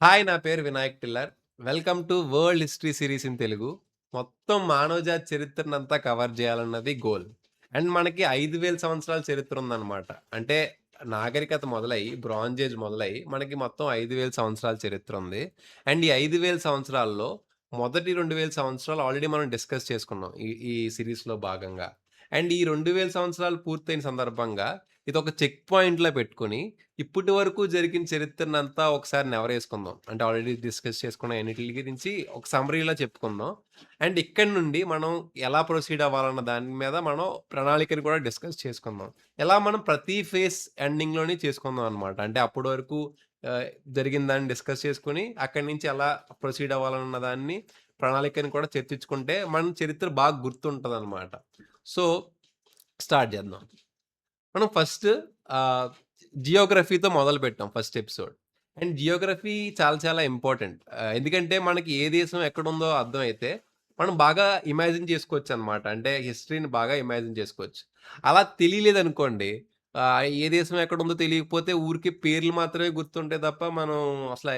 Hi! నా పేరు Vinayak tiller. Welcome to world history series in Telugu. మొత్తం మానవజాతి చరిత్రనంతా కవర్ జేయాలన్నది గోల్. అండ్ మనకి 5000 సంవత్సరాల చరిత్ర ఉందన్నమాట. అంటే నాగరికత మొదలై, బ్రాంజ్ ఏజ్ మొదలై మనకి మొత్తం 5000 సంవత్సరాల చరిత్ర ఉంది. అండ్ ఈ 5000 సంవత్సరాల్లో మొదటి 2000 సంవత్సరాలు ఆల్రెడీ మనం డిస్కస్ చేసుకున్నాం. ఈ ఈ సీరీస్‌లో భాగంగా. అండ్ ఈ 2000 సంవత్సరాలు పూర్తయిన సందర్భంగా ఇదొక చెక్ పాయింట్‌లా పెట్టుకొని ఇప్పటి వరకు జరిగిన చరిత్రనంతా ఒకసారి నెవరేసుకుందాం. అంటే ఆల్రెడీ డిస్కస్ చేసుకున్న అన్నిటిలి గురించి ఒక సమ్మరీలా చెప్పుకుందాం. అండ్ ఇక్కడి నుండి మనం ఎలా ప్రొసీడ్ అవ్వాలన్న దాని మీద మనం ప్రణాళికను కూడా డిస్కస్ చేసుకుందాం. ఇలా మనం ప్రతి ఫేజ్ ఎండింగ్‌లోని చేసుకుందాం అనమాట. అంటే అప్పటి వరకు ఆహ్, జరిగిన దాన్ని డిస్కస్ చేసుకొని అక్కడి నుంచి ఎలా ప్రొసీడ్ అవ్వాలన్న దాన్ని ప్రణాళికను కూడా చర్చించుకుంటే మన చరిత్ర బాగా గుర్తుంటదనమాట. సో, స్టార్ట్ చేద్దాం. మనం ఫస్ట్ ఆహ్, జియోగ్రఫీతో మొదలుపెట్టాం ఫస్ట్ ఎపిసోడ్. అండ్ జియోగ్రఫీ చాలా చాలా ఇంపార్టెంట్. ఎందుకంటే మనకి ఏ దేశం ఎక్కడుందో అర్థమైతే, మనం బాగా ఇమాజిన్ చేసుకోవచ్చనమాట. అంటే హిస్టరీని బాగా ఇమాజిన్ చేసుకోవచ్చు. అలా తెలియలేదనుకోండి, ఏ దేశం ఎక్కడుందో తెలియకపోతే ఊరికే పేర్లు మాత్రమే గుర్తుంటాయి తప్ప మనం అసల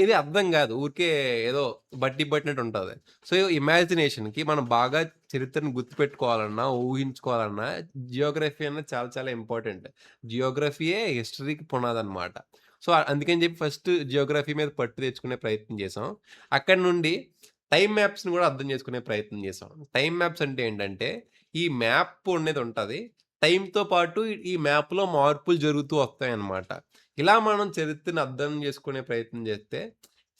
ఏది అర్థం గాదు. ఊరికే ఏదో బట్టి పట్టినట్టు ఉంటది. సో, ఇమాజినేషన్‌కి మనం బాగా చరిత్రను గుర్తుపెట్టుకోవాలన్నా, ఊహించుకోవాలన్నా జియోగ్రఫీ అనేది చాలా చాలా ఇంపార్టెంట్. జియోగ్రఫీయే హిస్టరీకి పునాదనమాట. సో, అందుకని చెప్పి ఫస్ట్ జియోగ్రఫీ మీద పట్టు తెచ్చుకునే ప్రయత్నం చేసాం. అక్కడి నుండి టైమ్ మ్యాప్స్‌ని గూడా అర్థం చేసుకునే ప్రయత్నం చేసాం. టైమ్ మ్యాప్స్ అంటే ఏంటంటే, ఈ మ్యాప్ అనేది ఉంటది. టైమ్‌తో పాటు ఈ మ్యాప్‌లో మార్పులు జరుగుతూ వస్తాయన్నమాట. ఇలా మనం చరిత్రను అర్థం చేసుకునే ప్రయత్నం చేస్తే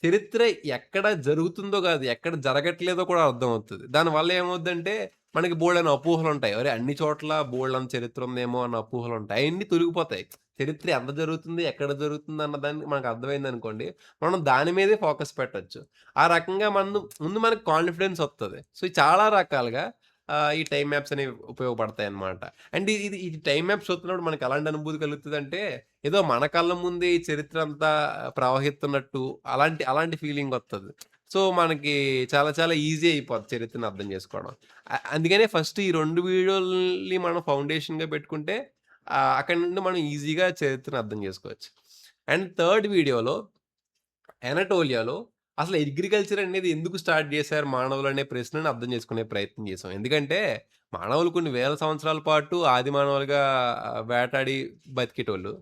చరిత్ర ఎక్కడ జరుగుతుందో గాదు, ఎక్కడ జరగట్లేదో కూడా అర్థమవుతది. దానివల్ల ఏమవుద్దంటే, మనకి బోలెడన్ని అపోహలుంటాయి. అరే! అన్ని చోట్ల బోలెడంత చరిత్ర ఉందేమో అన్న అపోహలుంటాయి. అయన్నీ తొలగిపోతాయి. చరిత్ర ఎంత జరుగుతుంది, ఎక్కడ జరుగుతుంది అన్న దానికి మనకు అర్థమైందనుకోండి, మనం దాని మీదే ఫోకస్ పెట్టొచ్చు. ఆ రకంగా ముందు మనకు కాన్ఫిడెన్స్ ఒత్తది. సో, చాలా రకాలుగా ఈ టైమ్ మ్యాప్స్ అనేవి ఉపయోగపడతాయన్నమాట. అండ్ ఈ టైమ్ మ్యాప్స్ చూస్తున్నప్పుడు మనకు ఎలాంటి అనుభూతి కలుగుతదంటే ఏదో మన కళ్ళ ముందే ఈ చరిత్ర అంతా ప్రవహిస్తున్నట్టు అలాంటి ఫీలింగొత్తది. సో, మనకి చాలా చాలా ఈజీ అయిపోద్ది చరిత్రను అర్థం చేసుకోవడం. అందుకనే ఫస్ట్ ఈ 2 వీడియోలని మనం ఫౌండేషన్‌గా పెట్టుకుంటే అక్కడి నుండి మనం ఈజీగా చరిత్రను అర్థం చేసుకోవచ్చు. అండ్ థర్డ్ వీడియోలో ఎనటోలియాలో అసలు అగ్రికల్చర్ అనేది ఎందుకు స్టార్ట్ చేశారు మానవులనే ప్రశ్నను అర్థం చేసుకునే ప్రయత్నం చేసాం. ఎందుకంటే మానవులు కొన్ని వేల సంవత్సరాల పాటు ఆది మానవులుగా వేటాడి బతికేటోళ్ళు.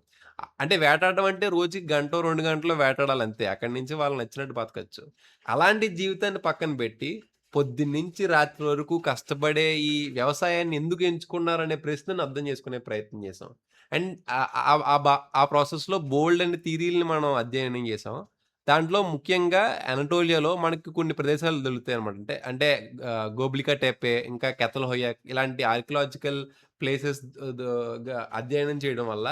అంటే వేటాడడం అంటే రోజుకి గంటో, 2 గంటలో వేటాడాలంతే. అక్కడి నుంచి వాళ్ళకి నచ్చినట్టు బతకచ్చు. అలాంటి జీవితాన్ని పక్కన పెట్టి పొద్దున్నుంచి రాత్రి వరకు కష్టపడే ఈ వ్యవసాయాన్ని ఎందుకు ఎంచుకున్నారనే ప్రశ్నను అర్థం చేసుకునే ప్రయత్నం చేసాం. అండ్ ఆహ్, ఆహ్, ఆ బ ఆ ప్రాసెస్‌లో బోలెడన్ని థియరీలని మనం అధ్యయనం చేసాం. దాంట్లో ముఖ్యంగా అనటోలియాలో మనకి కొన్ని ప్రదేశాలు దొరుకుతాయనమాట. అంటే గోబ్లికా టెప్పే, ఇంకా కెతల్‌హొయాక్ ఇలాంటి ఆర్కియలాజికల్ ప్లేసెస్ ద ద గ అధ్యయనం చేయడం వల్ల,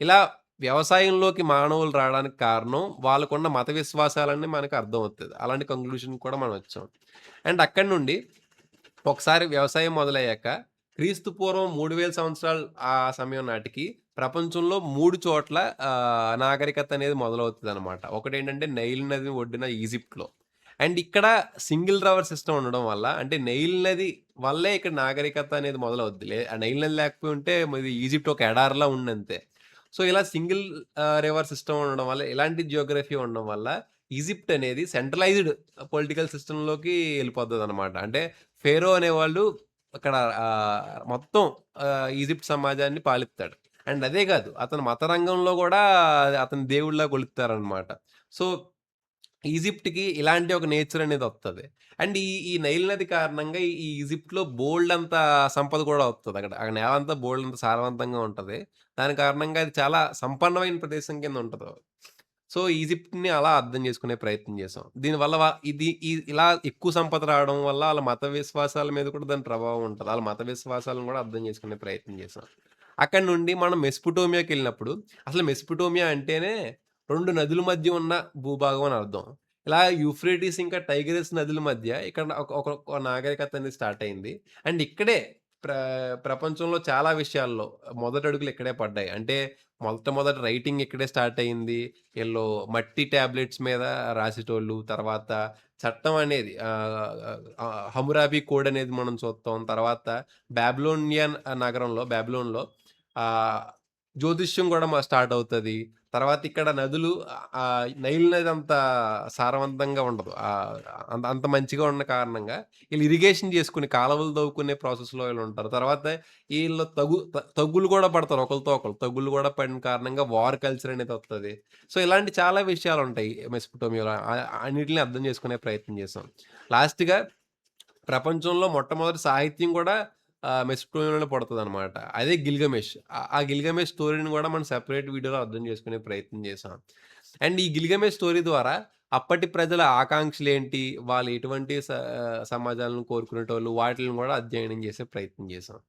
ఇలా వ్యవసాయంలోకి మానవులు రావడానికి కారణం వాళ్ళకున్న మత విశ్వాసాలన్నీ మనకు అర్థమవుతది. అలాంటి కంక్లూషన్‌కి కూడా మనం వచ్చాం. అండ్ అక్కడి నుండి ఒకసారి వ్యవసాయం మొదలయ్యాక క్రీస్తు పూర్వం 3000 సంవత్సరాలు ఆ సమయం నాటికి ప్రపంచంలో 3 చోట్ల నాగరికత అనేది మొదలవుతదనమాట. ఒకటేంటంటే నైల్ నది ఒడ్డున ఈజిప్ట్‌లో. అండ్ ఇక్కడ సింగిల్ రవర్ సిస్టమ్ ఉండడం వల్ల అంటే నైల్ నది వల్లే ఇక్కడ నాగరికత అనేది మొదలవుద్ది. ఆ నైల్ నది లేకపోయి ఉంటే మరి ఈజిప్ట్ ఒక ఎడారిలా ఉండంతే. సో, ఇలా సింగిల్ రివర్ సిస్టమ్ ఉండడం వల్ల ఇలాంటి జియోగ్రఫీ ఉండడం వల్ల ఈజిప్ట్ అనేది సెంట్రలైజ్డ్ పొలిటికల్ సిస్టమ్‌లోకి ఎళ్ళిపోతదనమాట. అంటే ఫేరో అనేవాళ్ళు అక్కడ మొత్తం ఈజిప్ట్ సమాజాన్ని పాలిత్తాడు. అండ్ అదే గాదు. అతను మత రంగంలో గూడా అతన్ని దేవుడిలా కొలుత్తారనమాట. సో, ఈజిప్ట్‌కి ఇలాంటి ఒక నేచర్ అనేదొత్తది. అండ్ ఈ నైల్ నది కారణంగా ఈ ఈజిప్ట్‌లో బోలెడంత సంపద కూడా వత్తదక్కడ. ఆ నేలంతా బోలెడంత సారవంతంగా ఉంటది. దాని కారణంగా అది చాలా సంపన్నమైన ప్రదేశం కింద ఉంటది. సో, ఈజిప్ట్‌ని అలా అర్థం చేసుకునే ప్రయత్నం చేసాం. దీనివల్ల ఇలా ఎక్కువ సంపద రావడం వల్ల ఆళ్ళ మత విశ్వాసాల మీద కూడా దాని ప్రభావం ఉంటది. ఆళ్ళ మత విశ్వాసాలను కూడా అర్థం చేసుకునే ప్రయత్నం చేసాం. అక్కడి నుండి మనం మెసొపొటేమియాకెళ్ళినప్పుడు అసలు మెసొపొటేమియా అంటేనే 2 నదుల మధ్య ఉన్న భూభాగం అని అర్థం. ఇలా యూఫ్రేటిస్ ఇంకా టైగ్రిస్ నదుల మధ్య ఇక్కడ ఒక నాగరికత అనేది స్టార్ట్ అయింది. అండ్ ఇక్కడే ప్ర ప్రపంచంలో చాలా విషయాల్లో మొదటడుగులు ఇక్కడే పడ్డాయి. అంటే మొట్టమొదట రైటింగ్ ఇక్కడే స్టార్ట్ అయింది. ఈళ్ళు మట్టి టాబ్లెట్స్ మీద రాసేటోళ్ళు. తర్వాత చట్టం అనేది హమ్మురాబి కోడ్ అనేది మనం చూస్తాం. తర్వాత బాబిలోనియన్ నగరంలో బాబిలోన్‌లో ఆహ్, జ్యోతిష్యం గూడా స్టార్ట్ అవుతది. తర్వాత ఇక్కడ నదులు నైల్ నది అంత సారవంతంగా ఉండదు. అంత మంచిగా ఉన్న కారణంగా ఈళ్ళు ఇరిగేషన్ చేసుకుని కాలువలు తవ్వుకునే ప్రాసెస్‌లో ఈళ్ళుంటారు. తర్వాత ఈళ్ళు తగ్గులు గూడా పడతారు ఒకళ్ళతో ఒకళ్ళు. తగ్గులు గూడా పడిన కారణంగా వార్ కల్చర్ అనేది వత్తది. సో, ఇలాంటి చాలా విషయాలుంటాయి మెసొపొటేమియాలో. అన్నిటిని అర్థం చేసుకునే ప్రయత్నం చేసాం. లాస్ట్‌గా ప్రపంచంలో మొట్టమొదటి సాహిత్యం గూడా మెసొపొటేమియాలోనే పుడతదనమాట. అదే 'గిల్గమెష్'. ఆ 'గిల్గమెష్' స్టోరీని గూడా మనం సెపరేట్ వీడియోలో అర్థం చేసుకునే ప్రయత్నం చేసాం. అండ్ ఈ 'గిల్గమెష్' స్టోరీ ద్వారా అప్పటి ప్రజల ఆకాంక్షలేంటి, వాళ్ళు ఎటువంటి సమాజాలను కోరుకునేటోళ్ళు, వాటిలిని గూడా అధ్యయనం చేసే ప్రయత్నం చేసాం.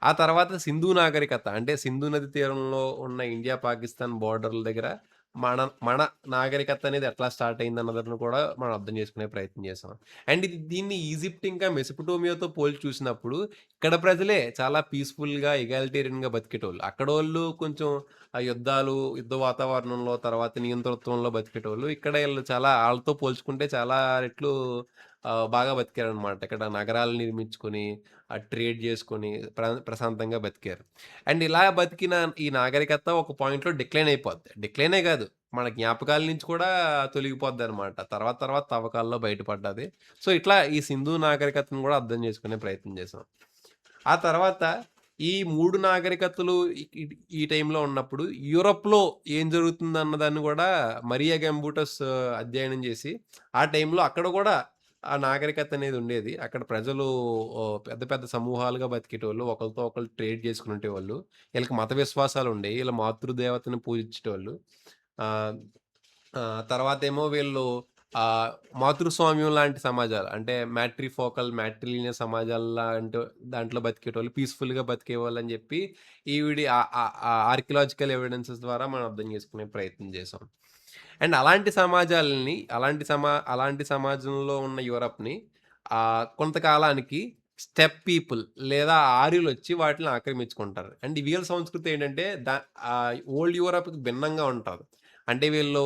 ఆ తర్వాత సింధు నాగరికత అంటే సింధు నది తీరంలో ఉన్న ఇండియా, పాకిస్తాన్ బోర్డర్‌ల దగ్గర మన మన నాగరికత అనేది ఎట్లా స్టార్ట్ అయిందన్నదాన్ని కూడా మనం అర్థం చేసుకునే ప్రయత్నం చేసాం. అండ్ దీన్ని ఈజిప్ట్ ఇంకా మెసొపొటేమియాతో పోల్చి చూసినప్పుడు ఇక్కడ ప్రజలే చాలా పీస్‌ఫుల్‌గా, ఎగాలిటేరియన్‌గా బతికేటోళ్ళు. అక్కడోళ్ళు కొంచెం యుద్ధాలు, యుద్ధ వాతావరణంలో తర్వాత నియంతృత్వంలో బతికేటోళ్ళు. ఇక్కడ ఈళ్ళు చాలా ఆళ్ళతో పోల్చుకుంటే చాలా రెట్లు బాగా బతికారనమాట. ఇక్కడ నగరాలు నిర్మించుకొని, ట్రేడ్ చేసుకొని ప్రశాంతంగా బతికారు. అండ్ ఇలా బతికిన ఈ నాగరికత ఒక పాయింట్‌లో డిక్లైన్ అయిపోద్ది. డిక్లైనే గాదు, మన జ్ఞాపకాల నుంచి కూడా తొలగిపోద్దనమాట. తర్వాత తర్వాత తవ్వకాల్లో బయటపడ్డది. సో, ఇట్లా ఈ సింధు నాగరికతను గూడా అర్థం చేసుకునే ప్రయత్నం చేసాం. ఆ తర్వాత ఈ 3 నాగరికతలు ఈ టైంలో ఉన్నప్పుడు యూరప్‌లో ఏం జరుగుతుందన్న దాన్ని గూడా మరియా గంబూటస్ అధ్యయనం జేసి, ఆ టైంలో అక్కడ గూడా ఆ నాగరికత అనేది ఉండేది. అక్కడ ప్రజలు పెద్ద పెద్ద సమూహాలుగా బతికేటోళ్ళు. ఒకళ్ళతో ఒకళ్ళు ట్రేడ్ చేసుకునేటోళ్ళు. ఈళ్ళకి మత విశ్వాసాలుండేయి. ఈళ్ళ మాతృదేవతని పూజించేటోళ్ళు. ఆహ్, తర్వాతేమో వీళ్ళు మాతృస్వామ్యం లాంటి సమాజాలు అంటే మ్యాట్రిలీనియస్ సమాజాల్లాంటి దాంట్లో బతికేటోళ్ళు పీస్‌ఫుల్‌గా బతికేవాళ్ళని జెప్పి ఈవిడి ఆర్కియలాజికల్ ఎవిడెన్సెస్ ద్వారా మనం అర్థం చేసుకునే ప్రయత్నం చేసాం. అండ్ అలాంటి సమాజంలో ఉన్న యూరప్‌ని కొంతకాలానికి స్టెప్ పీపుల్ లేదా ఆర్యులొచ్చి వాటిని ఆక్రమించుకుంటారు. అండ్ వీళ్ళ సంస్కృతి ఏంటంటే ఓల్డ్ యూరప్‌కి భిన్నంగా ఉంటారు. అంటే వీళ్ళు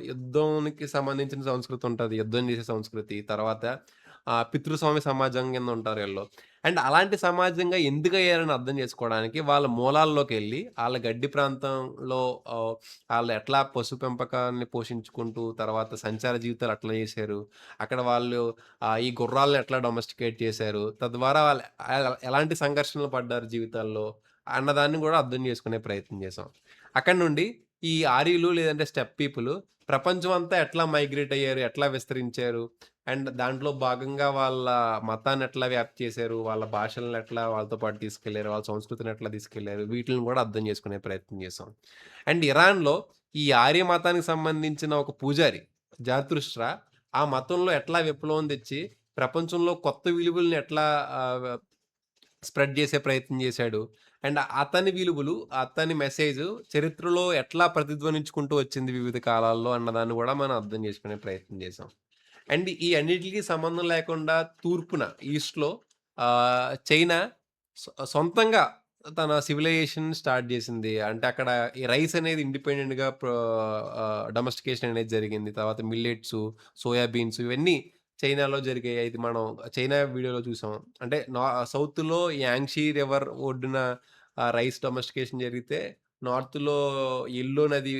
యుద్ధంకి సంబంధించిన సంస్కృతి ఉంటది. యుద్ధం చేసే సంస్కృతి. తర్వాత పితృస్వామ్య సమాజం కింద ఉంటారు ఈళ్ళు. అండ్ అలాంటి సమాజంగా ఎందుకయ్యారని అర్థం చేసుకోవడానికి వాళ్ళ మూలాల్లోకెళ్ళి ఆళ్ళ గడ్డి ప్రాంతంలో ఆహ్, ఆళ్ళు ఎట్లా పశు పెంపకాన్ని పోషించుకుంటూ తర్వాత సంచార జీవితాలు ఎట్లా చేశారు. అక్కడ వాళ్ళు ఈ గుర్రాలను ఎట్లా డొమెస్టికేట్ చేశారు. తద్వారా వాళ్ళు ఎలాంటి సంఘర్షణలు పడ్డారు జీవితాల్లో అన్నదాన్ని గూడా అర్థం చేసుకునే ప్రయత్నం చేసాం. అక్కడి నుండి ఈ ఆర్యులు లేదంటే స్టెప్ పీపుల్ ప్రపంచం అంతా ఎట్లా మైగ్రేట్ అయ్యారు, ఎట్లా విస్తరించారు, అండ్ దాంట్లో భాగంగా వాళ్ళ మతాన్ని ఎట్లా వ్యాప్తి చేశారు, వాళ్ళ భాషలను ఎట్లా వాళ్ళతో పాటు తీసుకెళ్లారు, వాళ్ళ సంస్కృతిని ఎట్లా తీసుకెళ్లారు, వీటిని కూడా అర్థం చేసుకునే ప్రయత్నం చేసాం. అండ్ ఇరాన్‌లో ఈ ఆర్య మతానికి సంబంధించిన ఒక పూజారి జాతుష్ట్రా ఆ మతంలో ఎట్లా విప్లవం తెచ్చి ప్రపంచంలో కొత్త విలువల్ని ఎట్లా ఆహ్, స్ప్రెడ్ చేసే ప్రయత్నం చేశాడు. అండ్ అతని విలువలు, అతని మెసేజ్ చరిత్రలో ఎట్లా ప్రతిధ్వనించుకుంటూ వచ్చింది వివిధ కాలాల్లో అన్నదాన్ని గూడా మనం అర్థం చేసుకునే ప్రయత్నం చేసాం. అండ్ ఈ అన్నిట్లికి సంబంధం లేకుండా తూర్పున ఈస్ట్‌లో చైనా సొంతంగా తన సివిలైజేషన్ స్టార్ట్ జేసింది. అంటే అక్కడ ఈ రైస్ అనేది ఇండిపెండెంట్‌గా డొమెస్టికేషన్ అనేది జరిగింది. తర్వాత మిల్లెట్సు, సోయా బీన్స్ ఇవన్నీ చైనాలో జరిగాయి. ఇది మనం చైనా వీడియోలో చూసాం. అంటే సౌత్‌లో యాంగ్షీ రివర్ ఒడ్డున రైస్ డొమెస్టికేషన్ జరిగితే, నార్త్‌లో యెల్లో నది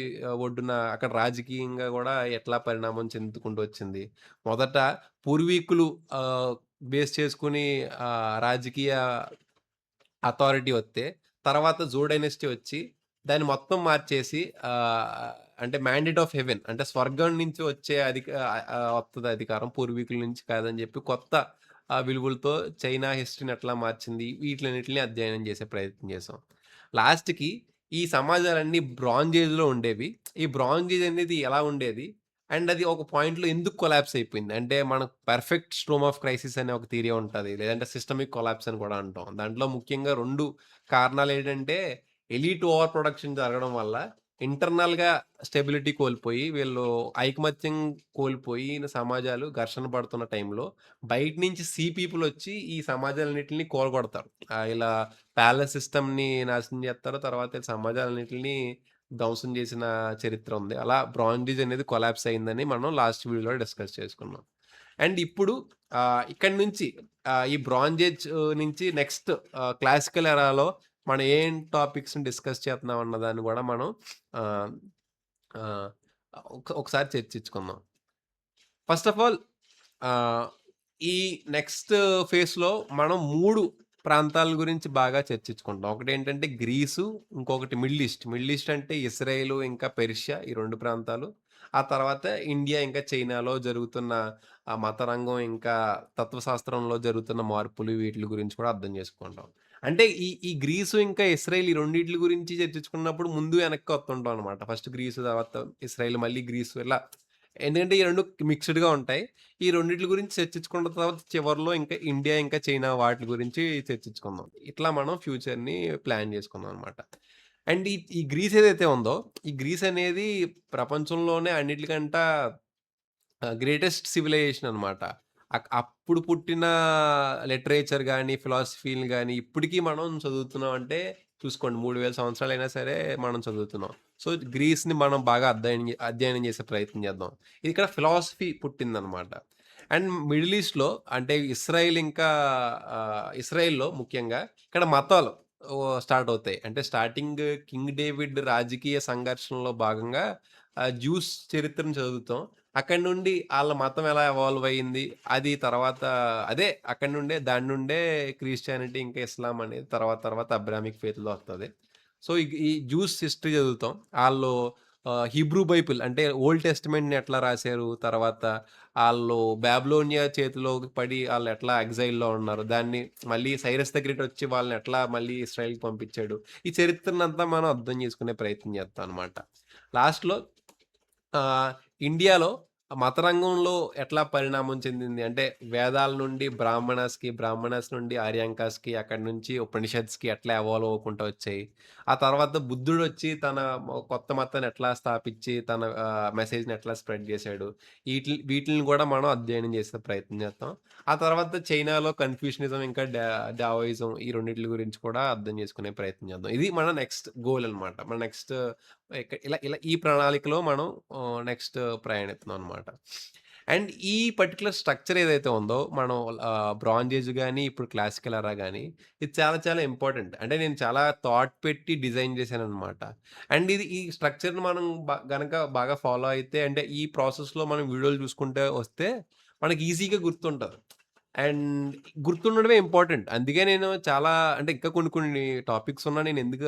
ఒడ్డున అక్కడ రాజకీయంగా గూడా ఎట్లా పరిణామం చెందుకుంటూ వచ్చింది. మొదట పూర్వీకులు బేస్ చేసుకొని రాజకీయ అథారిటీ వత్తే, తర్వాత జో డైనస్టీ వచ్చి, దాన్ని మొత్తం మార్చేసి అంటే మ్యాండేట్ ఆఫ్ హెవెన్ అంటే స్వర్గం నుంచి వచ్చే వత్తది అధికారం పూర్వీకుల నుంచి కాదని జెప్పి కొత్త విలువలతో చైనా హిస్టరీని ఎట్లా మార్చింది, వీటిలన్నిటిని అధ్యయనం చేసే ప్రయత్నం చేసాం. లాస్ట్‌కి ఈ సమాజాలన్నీ బ్రాంజ్ ఏజ్‌లో ఉండేవి. ఈ బ్రాంజ్ ఏజ్ అనేది ఎలా ఉండేది? అండ్ అది ఒక పాయింట్‌లో ఎందుకు కొలాప్స్ అయిపోయింది? అంటే మనకు పర్ఫెక్ట్ స్ట్రోమ్ ఆఫ్ క్రైసిస్ అనే ఒక థియరీ ఉంటది. లేదంటే సిస్టమిక్ కొలాప్స్ అని కూడా అంటాం. దాంట్లో ముఖ్యంగా 2 కారణాలేంటంటే ఎలీట్ ఓవర్ ప్రొడక్షన్ జరగడం వల్ల ఇంటర్నల్‌గా స్టెబిలిటీ కోల్పోయి వీళ్ళు ఐకమత్యం కోల్పోయి సమాజాలు ఘర్షణ పడుతున్న టైంలో బయట నుంచి పీపుల్ వచ్చి ఈ సమాజాలన్నిటిని కూలగొడతారు. ఇలా ప్యాలెస్ సిస్టమ్‌ని నాశనం చేస్తారు. తర్వాత ఈ సమాజాలన్నిటిని ధ్వంసం చేసిన చరిత్ర ఉంది. అలా బ్రాండేజ్ అనేది కొలాప్స్ అయిందని మనం లాస్ట్ వీడియోలో డిస్కస్ చేసుకున్నాం. అండ్ ఇప్పుడు ఇక్కడి నుంచి ఈ బ్రాంజ్ ఏజ్ నుంచి నెక్స్ట్ క్లాసికల్ ఎరాలో మనం ఏం టాపిక్స్‌ని డిస్కస్ చేస్తున్నాం అన్న దాన్ని గూడా మనం ఆహ్ ఆహ్, ఒకసారి చర్చించుకుందాం. ఫస్ట్ ఆఫ్ ఆల్ ఆహ్, ఈ నెక్స్ట్ ఫేజ్‌లో మనం 3 ప్రాంతాల గురించి బాగా చర్చించుకుంటాం. ఒకటేంటంటే గ్రీసు, ఇంకొకటి మిడిల్ ఈస్ట్. మిడిల్ ఈస్ట్ అంటే ఇజ్రాయెలు, ఇంకా పెర్షియా ఈ 2 ప్రాంతాలు. ఆ తర్వాత ఇండియా, ఇంకా చైనాలో జరుగుతున్న మత రంగం, ఇంకా తత్వశాస్త్రంలో జరుగుతున్న మార్పులు వీటిలి గురించి కూడా అర్థం చేసుకుంటాం. అంటే ఈ ఈ గ్రీసు, ఇంకా ఇస్రాయేల్ ఈ రెండిట్లి గురించి చర్చించుకున్నప్పుడు ముందు వెనక్కి వస్తుంటాం అనమాట. ఫస్ట్ గ్రీసు, తర్వాత ఇస్రాయేల్, మళ్ళీ గ్రీసు ఇలా. ఎందుకంటే ఈ 2 మిక్స్‌డ్‌గా ఉంటాయి. ఈ రెండిట్లి గురించి చర్చించుకున్న తర్వాత చివరిలో ఇంకా ఇండియా, ఇంకా చైనా వాటి గురించి చర్చించుకుందాం. ఇట్లా మనం ఫ్యూచర్‌ని ప్లాన్ చేసుకుందాం అనమాట. అండ్ ఈ గ్రీస్ ఏదైతే ఉందో, ఈ గ్రీస్ అనేది ప్రపంచంలోనే అన్నిట్లికంట గ్రేటెస్ట్ సివిలైజేషన్ అనమాట. అప్పుడు పుట్టిన లిటరేచర్ గాని, ఫిలాసఫీ‌ని గాని ఇప్పటికి మనం చదువుతున్నాం అంటే చూసుకోండి, 3000 సంవత్సరాలైనా సరే మనం చదువుతున్నాం. సో, గ్రీస్‌ని మనం బాగా అధ్యయనం చేసే ప్రయత్నం చేద్దాం. ఇది ఇక్కడ ఫిలాసఫీ పుట్టిందనమాట. అండ్ మిడిల్ ఈస్ట్‌లో అంటే ఇస్రాయిల్, ఇంకా ఇస్రాయిల్‌లో ముఖ్యంగా ఇక్కడ మతాలు స్టార్ట్ అవుతాయి. అంటే స్టార్టింగ్ కింగ్ డేవిడ్ రాజకీయ సంఘర్షణలో భాగంగా జ్యూస్ చరిత్రను చదువుతాం. అక్కడి నుండి ఆళ్ళ మతం ఎలా ఎవాల్వ్ అయింది. అది తర్వాత అదే అక్కడి నుండే దాని నుండే క్రిస్టియానిటీ, ఇంకా ఇస్లాం అనేది తర్వాత తర్వాత అబ్రాహామిక్ ఫెయిత్‌లో వస్తది. సో, ఈ జ్యూస్ హిస్టరీ చదువుతాం. ఆళ్ళు హీబ్రూ బైబిల్ అంటే ఓల్డ్ టెస్టమెంట్‌ని ఎట్లా రాసారు. తర్వాత ఆళ్ళు బాబిలోనియా చేతిలోకి పడి ఆళ్ళెట్లా ఎగ్జైల్‌లో ఉన్నారు. దాన్ని మళ్ళీ సైరస్ ద గ్రేట్ వచ్చి వాళ్ళని ఎట్లా మళ్ళీ ఇశ్రాయేల్‌కి పంపించాడు. ఈ చరిత్రనంతా మనం అర్థం చేసుకునే ప్రయత్నం చేస్తాం అనమాట. లాస్ట్‌లో ఆహ్, ఇండియాలో మతరంగంలో ఎట్లా పరిణామం చెందింది అంటే, వేదాల నుండి బ్రాహ్మణాస్‌కి, బ్రాహ్మణాస్ నుండి ఆర్యాంకాస్‌కి, అక్కడి నుంచి ఉపనిషత్స్‌కి ఎట్లా ఎవాల్వ్ అవ్వుకుంటూ వచ్చాయి. ఆ తర్వాత బుద్ధుడొచ్చి తన కొత్త మతాన్ని ఎట్లా స్థాపించి, తన మెసేజ్‌ని ఎట్లా స్ప్రెడ్ చేశాడు. వీటిల్ని గూడా మనం అధ్యయనం చేసే ప్రయత్నం చేస్తాం. ఆ తర్వాత చైనాలో కన్‌ఫ్యూషనిజం, ఇంకా డావోయిజం ఈ రెండిట్లి గురించి కూడా అర్థం చేసుకునే ప్రయత్నం చేద్దాం. ఇది మన నెక్స్ట్ గోల్ అనమాట. మన నెక్స్ట్ ఇలా ఇలా ఈ ప్రణాళికలో మనం నెక్స్ట్ ప్రయాణిస్తున్నాం అనమాట. అండ్ ఈ పర్టిక్యులర్ స్ట్రక్చర్ ఏదైతే ఉందో మనం బ్రాంజ్ ఏజ్ గాని, ఇప్పుడు క్లాసికల్ ఎరా గాని, ఇది చాలా చాలా ఇంపార్టెంట్. అంటే నేను చాలా థాట్ పెట్టి డిజైన్ చేశాననమాట. అండ్ ఈ స్ట్రక్చర్‌ని మనం గనక బాగా ఫాలో అయితే, అంటే ఈ ప్రాసెస్‌లో మనం వీడియోలు చూసుకుంటే వస్తే మనకి ఈజీగా గుర్తుంటది. And గుర్తుండడమే important. అందుకే నేను చాలా అంటే ఇంకా కొన్ని కొన్ని టాపిక్స్ ఉన్నా నేను ఎందుకు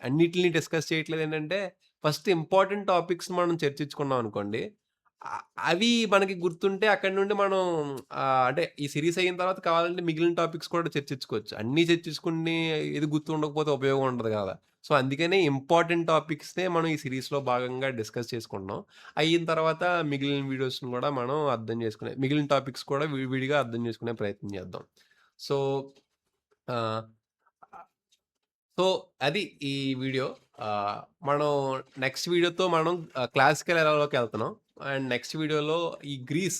అన్నిటిని డిస్కస్ చేయట్లేదేంటంటే, ఫస్ట్ ఇంపార్టెంట్ టాపిక్స్ మనం చర్చించుకున్నాం అనుకోండి. అవి మనకి గుర్తుంటే అక్కడి నుండి మనం అంటే ఈ సీరీస్ అయిన తర్వాత కావాలంటే మిగిలిన టాపిక్స్ కూడా చర్చించుకోవచ్చు. అన్నీ చర్చించుకుని ఇది గుర్తుండకపోతే ఉపయోగం ఉండదు గదా! సో, అందుకనే ఇంపార్టెంట్ టాపిక్స్‌నే మనం ఈ సీరీస్‌లో భాగంగా డిస్కస్ చేసుకుంటున్నాం. అయిన తర్వాత మిగిలిన వీడియోస్‌ని గూడా మనం అర్థం చేసుకునే మిగిలిన టాపిక్స్ కూడా విడిగా అర్థం చేసుకునే ప్రయత్నం చేద్దాం. సో, ఆహ్, సో, అది ఈ వీడియో. ఆహ్, మనం నెక్స్ట్ వీడియోతో మనం క్లాసికల్ ఎరాలోకెళ్తున్నాం. అండ్ నెక్స్ట్ వీడియోలో ఈ గ్రీస్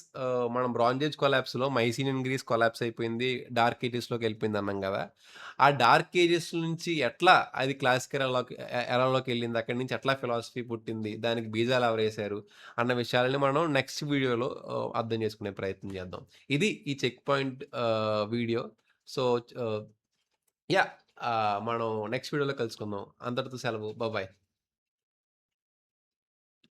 మనం బ్రాంజ్ ఏజ్ కొలాప్స్‌లో మైసీనియన్ గ్రీస్ కొలాప్స్ అయిపోయింది. డార్క్ ఏజెస్‌లోకెళ్ళిపోయింది అన్నాం గదా! ఆ డార్క్ ఏజెస్ నుంచి ఎట్లా అది క్లాసికల్ ఎరాలోకెళ్ళింది. అక్కడి నుంచి ఎట్లా ఫిలాసఫీ పుట్టింది. దానికి బీజాలు ఎవరేశారు అన్న విషయాలని మనం నెక్స్ట్ వీడియోలో అర్థం చేసుకునే ప్రయత్నం చేద్దాం. ఇది ఈ చెక్ పాయింట్ వీడియో. సో, ఆహ్, యాహ్! మనం నెక్స్ట్ వీడియోలో కలుసుకుందాం. అంతటితో సెలవు. బాయ్.